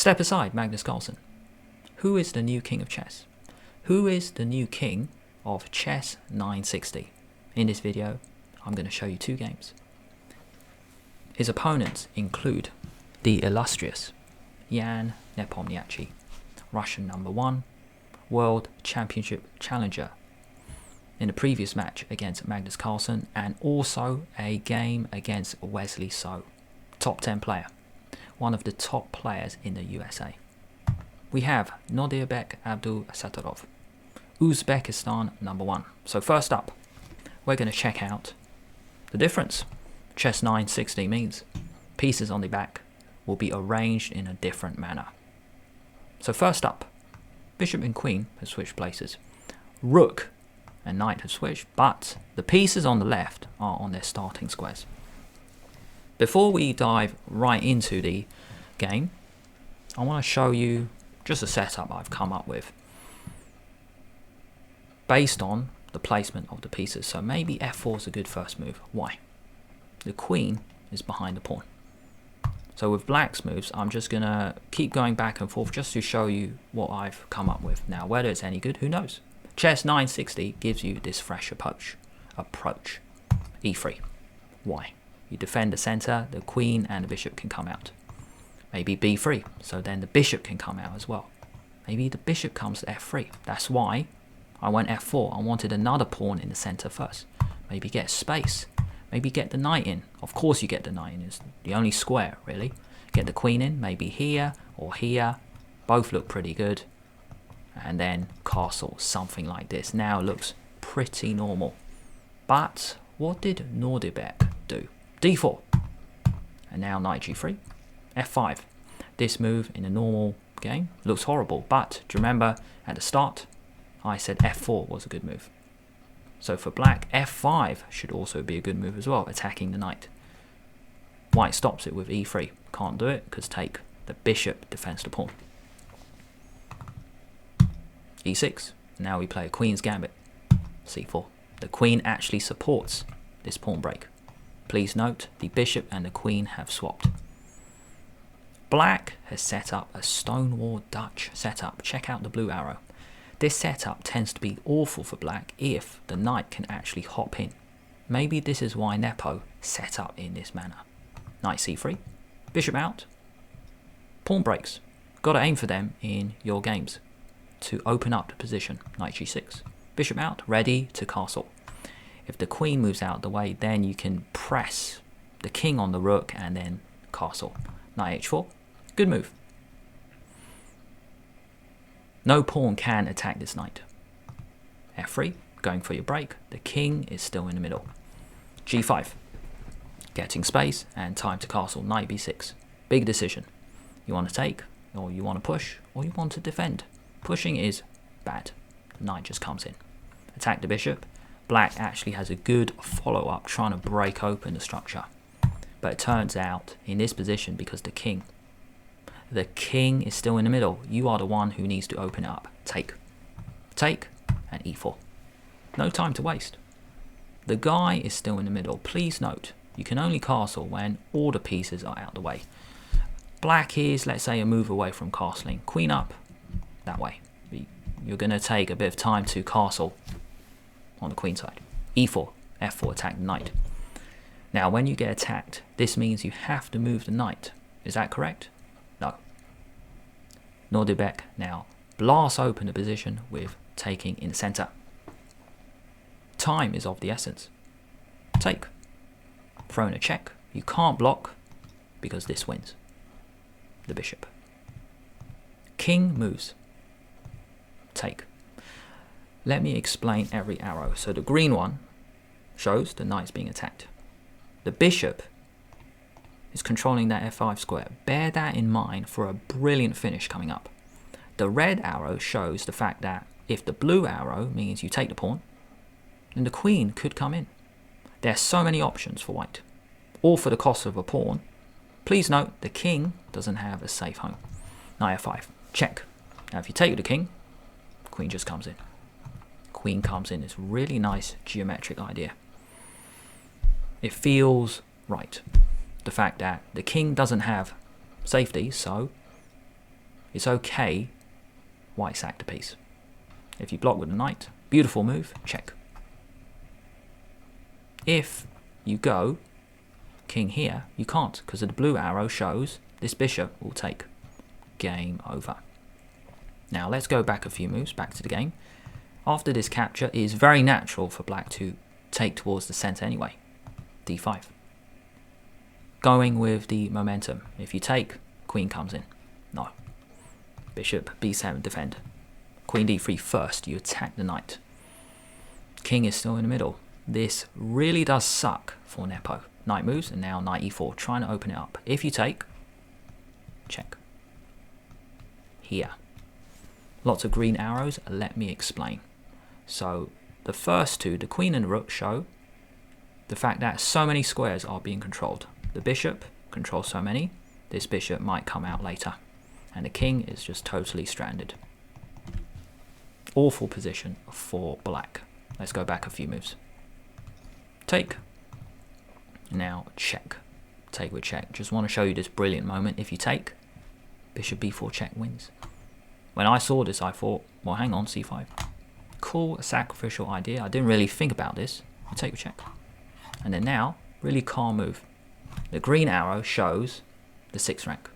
Step aside, Magnus Carlsen. Who is the new king of chess? Who is the new king of chess 960? In this video, I'm going to show you 2 games. His opponents include the illustrious Jan Nepomniachtchi, Russian #1, World Championship challenger in the previous match against Magnus Carlsen, and also a game against Wesley So, top 10 player, one of the top players in the USA. We have Nodirbek Abdul Sattarov, Uzbekistan #1. So first up, we're going to check out the difference chess 960 means. Pieces on the back will be arranged in a different manner. So first up, bishop and queen have switched places. Rook and knight have switched, but the pieces on the left are on their starting squares. Before we dive right into the game, I want to show you just a setup I've come up with based on the placement of the pieces. So maybe f4 is a good first move. Why? The queen is behind the pawn. So with black's moves, I'm just going to keep going back and forth just to show you what I've come up with. Now, whether it's any good, who knows? Chess 960 gives you this fresh approach. E3. Why? You defend the center, the queen and the bishop can come out. Maybe b3, so then the bishop can come out as well. Maybe the bishop comes to f3. That's why I went f4. I wanted another pawn in the center first. Maybe get space. Maybe get the knight in. Of course you get the knight in. It's the only square, really. Get the queen in, maybe here or here. Both look pretty good. And then castle, something like this. Now it looks pretty normal. But what did Nodirbek do? d4. And now knight g3. f5. This move in a normal game looks horrible. But do you remember at the start, I said f4 was a good move. So for black, f5 should also be a good move as well, attacking the knight. White stops it with e3. Can't do it because take. The bishop defends the pawn. e6. Now we play a queen's gambit. c4. The queen actually supports this pawn break. Please note, the bishop and the queen have swapped. Black has set up a Stonewall Dutch setup. Check out the blue arrow. This setup tends to be awful for black if the knight can actually hop in. Maybe this is why Nepo set up in this manner. Knight c3, bishop out, pawn breaks. Got to aim for them in your games to open up the position. Knight g6, bishop out, ready to castle. If the queen moves out the way, then you can press the king on the rook and then castle. Knight h4, good move. No pawn can attack this knight. f3, going for your break. The king is still in the middle. g5, getting space and time to castle. Knight b6, big decision. You want to take, or you want to push, or you want to defend. Pushing is bad. The knight just comes in. Attack the bishop. Black actually has a good follow-up trying to break open the structure. But it turns out in this position, because the king is still in the middle, you are the one who needs to open it up. Take, and e4. No time to waste. The guy is still in the middle. Please note, you can only castle when all the pieces are out the way. Black is, let's say, a move away from castling. Queen up, that way. You're going to take a bit of time to castle on the queen side. e4, f4, attack the knight. Now, when you get attacked, this means you have to move the knight. Is that correct? No. Nodirbek now blasts open the position with taking in the center. Time is of the essence. Take. Throw in a check. You can't block because this wins. The bishop. King moves. Take. Let me explain every arrow. So the green one shows the knight's being attacked. The bishop is controlling that f5 square. Bear that in mind for a brilliant finish coming up. The red arrow shows the fact that if the blue arrow means you take the pawn, then the queen could come in. There are so many options for white, all for the cost of a pawn. Please note, the king doesn't have a safe home. Knight f5, check. Now if you take the king, queen just comes in. Queen comes in. It's a really nice geometric idea. It feels right. The fact that the king doesn't have safety, so it's okay white sacked a piece. If you block with the knight, beautiful move, check. If you go king here, you can't, because the blue arrow shows this bishop will take. Game over. Now let's go back a few moves, back to the game. After this capture, it is very natural for black to take towards the center anyway. d5. Going with the momentum. If you take, queen comes in. No. Bishop b7, defend. Queen d3 first, you attack the knight. King is still in the middle. This really does suck for Nepo. Knight moves, and now knight e4, trying to open it up. If you take, check. Here. Lots of green arrows, let me explain. So the first two, the queen and the rook, show the fact that so many squares are being controlled. The bishop controls so many, this bishop might come out later. And the king is just totally stranded. Awful position for black. Let's go back a few moves. Take. Now check. Take with check. Just want to show you this brilliant moment. If you take, bishop b4 check wins. When I saw this, I thought, well, hang on, c5. Cool sacrificial idea. I didn't really think about this. I take with check. And then now, really calm move. The green arrow shows the 6th rank.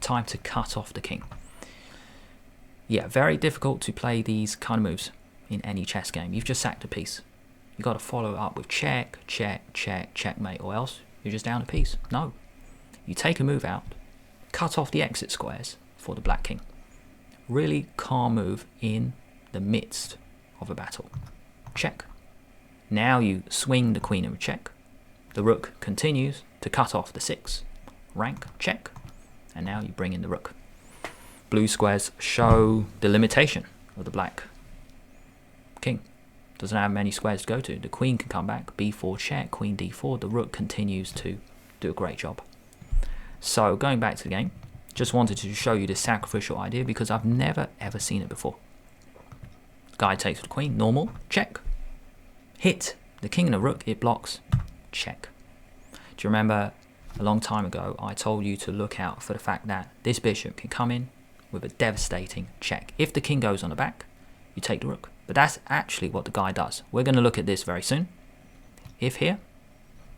Time to cut off the king. Yeah, very difficult to play these kind of moves in any chess game. You've just sacked a piece. You've got to follow up with check, check, check, checkmate, or else you're just down a piece. No. You take a move out, cut off the exit squares for the black king. Really calm move in the midst of a battle. Check. Now you swing the queen and check. The rook continues to cut off the 6 rank, check. And now you bring in the rook. Blue squares show the limitation of the black king. Doesn't have many squares to go to. The queen can come back, b4 check, queen d4. The rook continues to do a great job. So going back to the game, just wanted to show you this sacrificial idea because I've never ever seen it before. Guy takes the queen, normal, check. Hit the king and the rook, it blocks, check. Do you remember a long time ago I told you to look out for the fact that this bishop can come in with a devastating check. If the king goes on the back, you take the rook. But that's actually what the guy does. We're going to look at this very soon. If here,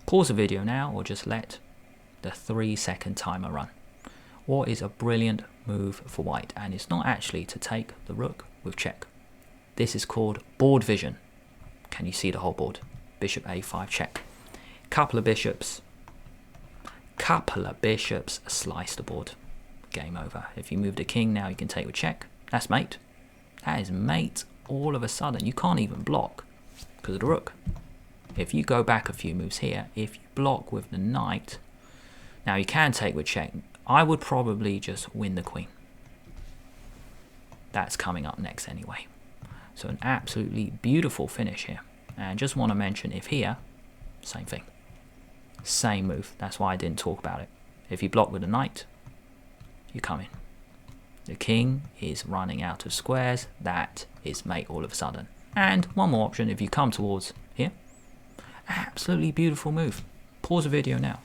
pause the video now or just let the 3-second timer run. What is a brilliant move for white, and it's not actually to take the rook with check. This is called board vision. Can you see the whole board? Bishop a5 check. Couple of bishops slice the board. Game over. If you move the king now, you can take with check. That's mate. That is mate. All of a sudden, you can't even block because of the rook. If you go back a few moves here, if you block with the knight, now you can take with check. I would probably just win the queen. That's coming up next anyway. So an absolutely beautiful finish here. And just want to mention, if here, same thing. Same move. That's why I didn't talk about it. If you block with the knight, you come in. The king is running out of squares. That is mate all of a sudden. And one more option, if you come towards here. Absolutely beautiful move. Pause the video now.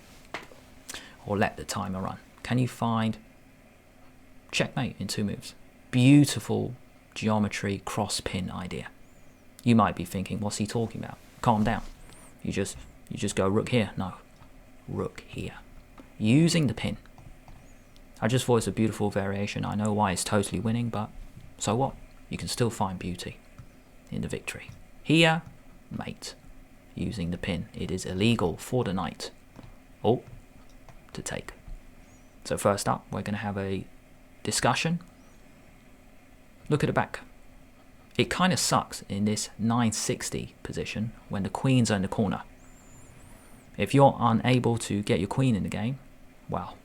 Or let the timer run. Can you find checkmate in 2 moves? Beautiful geometry cross pin idea. You might be thinking, what's he talking about? Calm down. You just go rook here. No. Rook here. Using the pin. I just thought it's a beautiful variation. I know why it's totally winning, but so what? You can still find beauty in the victory. Here, mate. Using the pin. It is illegal for the knight. Oh, to take. So first up, we're going to have a discussion. Look at the back. It kind of sucks in this 960 position when the queen's in the corner. If you're unable to get your queen in the game, well,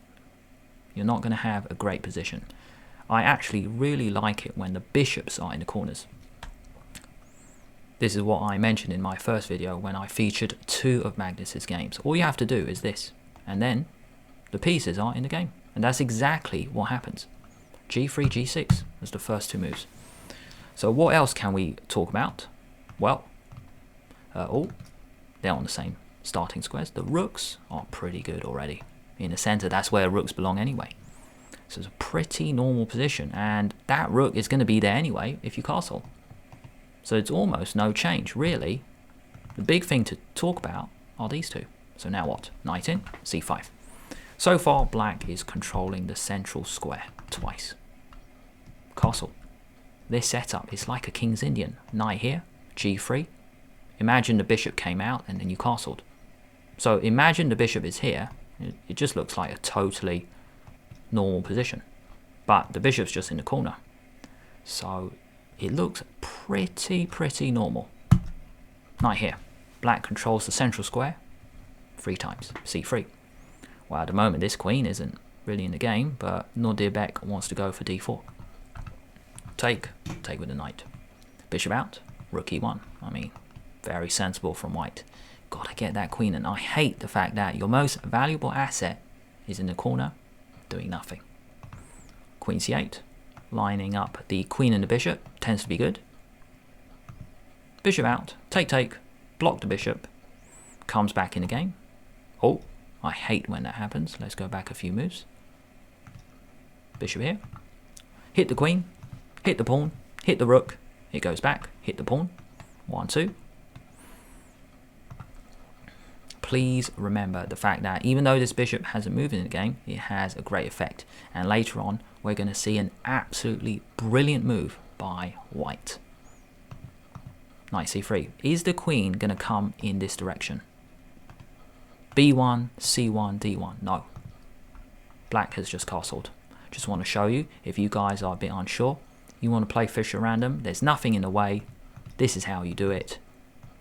you're not going to have a great position. I actually really like it when the bishops are in the corners. This is what I mentioned in my first video when I featured 2 of Magnus's games. All you have to do is this, and then the pieces are in the game. And that's exactly what happens. G3, G6 was the first 2 moves. So what else can we talk about? Well, they're on the same starting squares. The rooks are pretty good already. In the center, that's where rooks belong anyway. So it's a pretty normal position, and that rook is going to be there anyway if you castle. So it's almost no change, really. The big thing to talk about are these two. So now what? Knight in, c5. So far, black is controlling the central square twice. Castle. This setup is like a King's Indian. Knight here, g3. Imagine the bishop came out and then you castled. So imagine the bishop is here. It just looks like a totally normal position. But the bishop's just in the corner. So it looks pretty normal. Knight here. Black controls the central square 3 times. c3. Well, at the moment this queen isn't really in the game, but Nodirbek wants to go for d4. Take with the knight. Bishop out, rook e1. I mean, very sensible from white. Gotta get that queen, and I hate the fact that your most valuable asset is in the corner doing nothing. Queen c8, lining up the queen and the bishop, tends to be good. Bishop out, take, block the bishop, comes back in the game. Oh, I hate when that happens. Let's go back a few moves. Bishop here, hit the queen, hit the pawn, hit the rook, it goes back, hit the pawn, 1, 2. Please remember the fact that even though this bishop hasn't moved in the game, it has a great effect. And later on, we're going to see an absolutely brilliant move by white. Knight c3. Is the queen going to come in this direction? b1, c1, d1. No. Black has just castled. Just want to show you, if you guys are a bit unsure, you want to play Fischer random, there's nothing in the way. This is how you do it.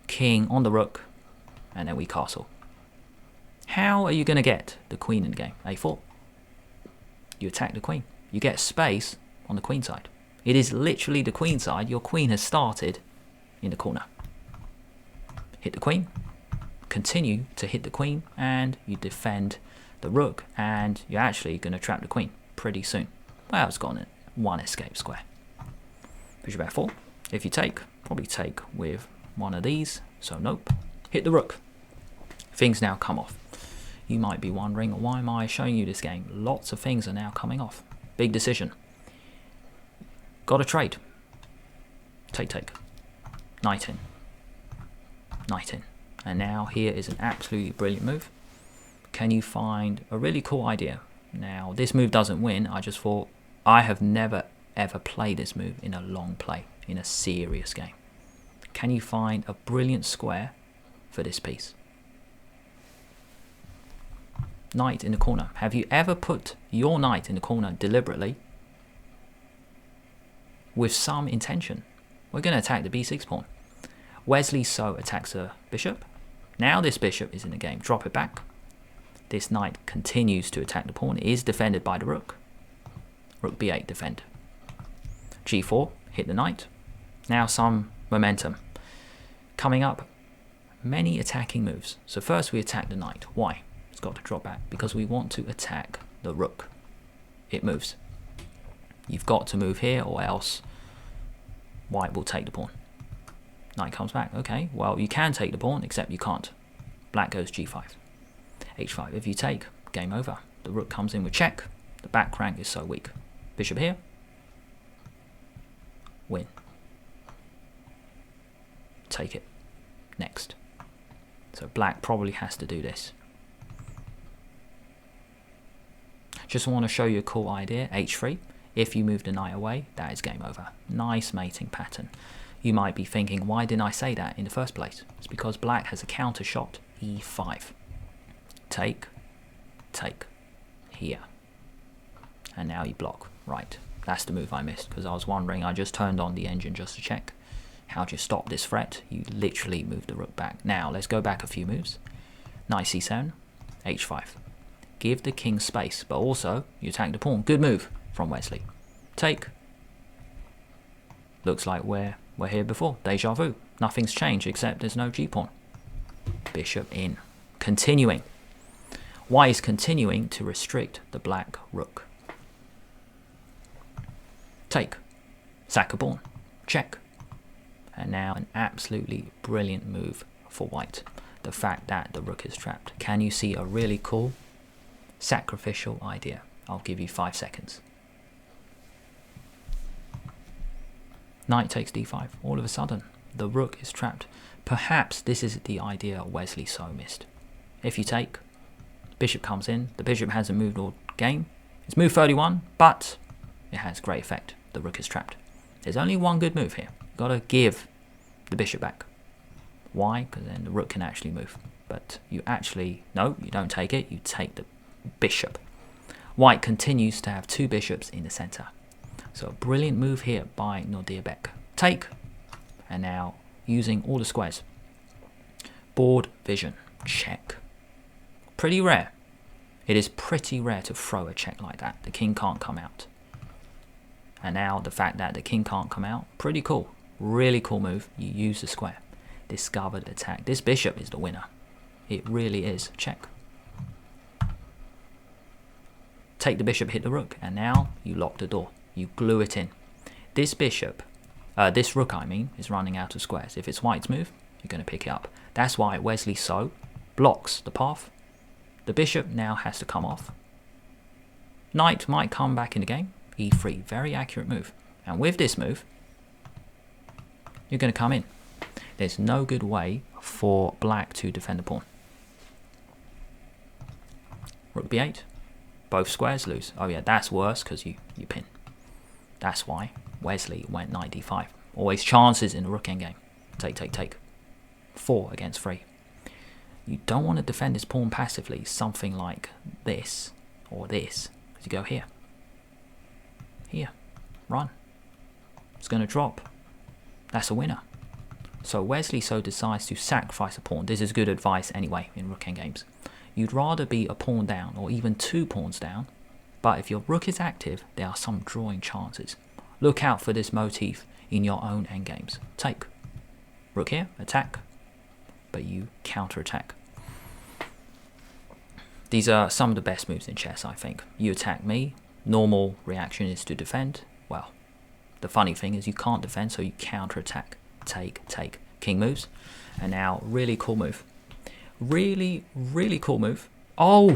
King on the rook, and then we castle. How are you going to get the queen in the game? a4. You attack the queen. You get space on the queen side. It is literally the queen side. Your queen has started in the corner. Hit the queen. Continue to hit the queen, and you defend the rook, and you're actually going to trap the queen pretty soon. Well, it's got one escape square. Bishop f4. If you take, probably take with one of these. So nope. Hit the rook. Things now come off. You might be wondering, why am I showing you this game? Lots of things are now coming off. Big decision. Got to trade. Take. Knight in. And now here is an absolutely brilliant move. Can you find a really cool idea? Now, this move doesn't win. I just thought, I have never ever played this move in a long play, in a serious game. Can you find a brilliant square for this piece? Knight in the corner. Have you ever put your knight in the corner deliberately with some intention? We're going to attack the b6 pawn. Wesley so attacks a bishop. Now this bishop is in the game. Drop it back. This knight continues to attack the pawn. It is defended by the rook. Rook b8 defend. g4, hit the knight. Now some momentum. Coming up, many attacking moves. So first we attack the knight. Why? It's got to drop back because we want to attack the rook. It moves. You've got to move here or else white will take the pawn. Knight comes back. Okay, well you can take the pawn except you can't. Black goes g5. h5. If you take, game over. The rook comes in with check. The back rank is so weak. Bishop here. Win. Take it. Next. So black probably has to do this. Just want to show you a cool idea. h3. If you move the knight away, that is game over. Nice mating pattern. You might be thinking, why didn't I say that in the first place? It's because black has a counter shot, e5. Take, here. And now you block. Right, that's the move I missed because I was wondering, I just turned on the engine just to check. How do you stop this threat? You literally move the rook back. Now, let's go back a few moves. Knight c7, h5. Give the king space, but also you attack the pawn. Good move from Wesley. Take. Looks like we're here before. Deja vu. Nothing's changed except there's no g-pawn. Bishop in. Continuing. Why is continuing to restrict the black rook? Take. Sack a pawn. Check. And now an absolutely brilliant move for white. The fact that the rook is trapped. Can you see a really cool sacrificial idea? I'll give you 5 seconds. Knight takes d5. All of a sudden, the rook is trapped. Perhaps this is the idea Wesley So missed. If you take, bishop comes in. The bishop hasn't moved all game. It's move 31, but it has great effect. The rook is trapped. There's only one good move here. You've got to give the bishop back. Why? Because then the rook can actually move. But you actually, no, you don't take it. You take the bishop. White continues to have 2 bishops in the center. So a brilliant move here by Nodirbek. Take, and now using all the squares. Board vision, check. Pretty rare. It is pretty rare to throw a check like that. The king can't come out. And now the fact that the king can't come out, pretty cool. Really cool move. You use the square. Discovered attack. This bishop is the winner. It really is. Check. Take the bishop, hit the rook, and now you lock the door. You glue it in. This bishop, this rook I mean, is running out of squares. If it's white's move, you're going to pick it up. That's why Wesley So blocks the path. The bishop now has to come off. Knight might come back in the game. E3, very accurate move. And with this move, you're going to come in. There's no good way for black to defend the pawn. Rook b8. Both squares lose. Oh yeah, that's worse because you pin. That's why Wesley went knight d5. Always chances in the rook endgame. Take, take, take. 4 against 3. You don't want to defend this pawn passively. Something like this or this. Because you go here. Here. Run. It's going to drop. That's a winner. So Wesley So decides to sacrifice a pawn. This is good advice anyway in rook endgames. You'd rather be a pawn down or even 2 pawns down. But if your rook is active, there are some drawing chances. Look out for this motif in your own endgames. Take. Rook here, attack. But you counter-attack. These are some of the best moves in chess, I think. You attack me. Normal reaction is to defend. Well, the funny thing is you can't defend, so you counter-attack. Take, take. King moves. And now, really cool move. Really, really cool move. Oh,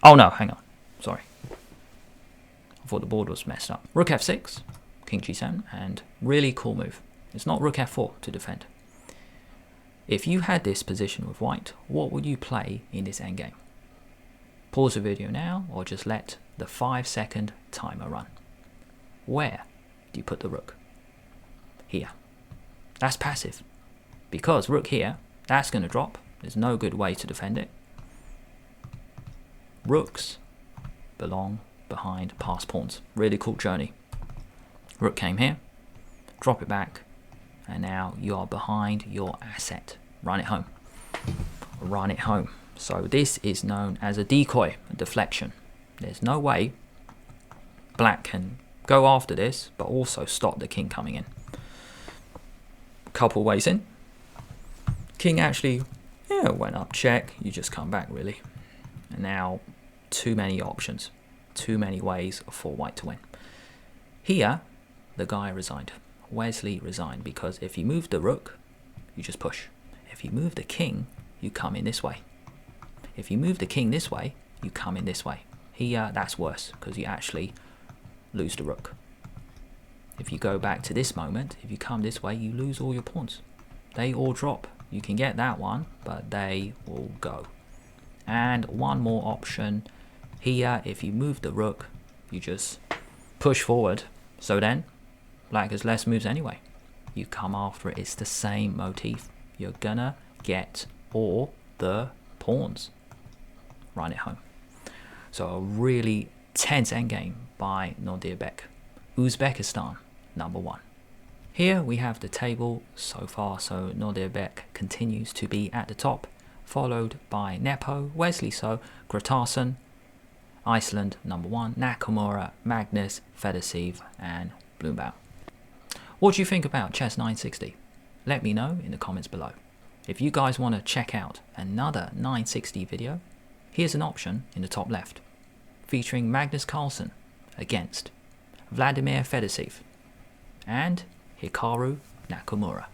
oh no, hang on. Sorry. I thought the board was messed up. Rook f6, king g7, and really cool move. It's not rook f4 to defend. If you had this position with white, what would you play in this endgame? Pause the video now, or just let the 5-second timer run. Where do you put the rook? Here. That's passive. Because rook here, that's going to drop. There's no good way to defend it. Rooks belong behind passed pawns. Really cool journey. Rook came here. Drop it back. And now you are behind your asset. Run it home. Run it home. So this is known as a decoy, a deflection. There's no way black can go after this, but also stop the king coming in. Couple ways in. King actually, yeah, went up check. You just come back really. And now, too many options. Too many ways for white to win. Here, the guy resigned. Wesley resigned because if you move the rook, you just push. If you move the king, you come in this way. If you move the king this way, you come in this way. Here, that's worse because you actually lose the rook. If you go back to this moment, if you come this way, you lose all your pawns. They all drop. You can get that one, but they will go. And one more option here, if you move the rook, you just push forward. So then, black has less moves anyway. You come after it, it's the same motif. You're gonna get all the pawns. Run it home. So a really tense endgame by Nodirbek. Uzbekistan, #1. Here we have the table so far, so Nodirbek continues to be at the top, followed by Nepo, Wesley So, Gratarsson, Iceland #1, Nakamura, Magnus, Fedosiv, and Blumbaugh. What do you think about Chess 960? Let me know in the comments below. If you guys want to check out another 960 video, here's an option in the top left, featuring Magnus Carlsen against Vladimir Fedosiv and Hikaru Nakamura.